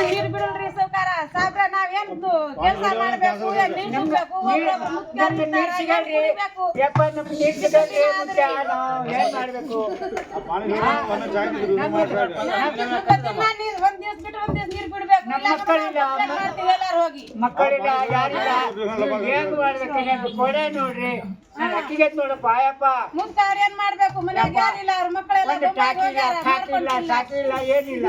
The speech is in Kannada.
ನೀರ್ ಬಿಡಲ್ರಿ ಸೌಕಾರ ಸಾಬ್ರ ನಾವೇನು ಕೆಲಸ ಮಾಡ್ಬೇಕು ನೀರ್ ಬೇಕು ಮಕ್ಕಳಿಲ್ಲ ಯಾರಿಲ್ಲ ಏನ್ ಮಾಡ್ಬೇಕು ಕೊಡೆ ನೋಡ್ರಿ ಅಕ್ಕಿಗೆ ನೋಡಪ್ಪ ಆಯಪ್ಪ ಮುಂದೆ ಅವ್ರ ಏನ್ ಮಾಡ್ಬೇಕು ಮನ್ಯಾಗ ಯಾರಿಲ್ಲ ಅವ್ರ ಮಕ್ಕಳೆಲ್ಲ ಸಾಕಿಲ್ಲ ಏನಿಲ್ಲ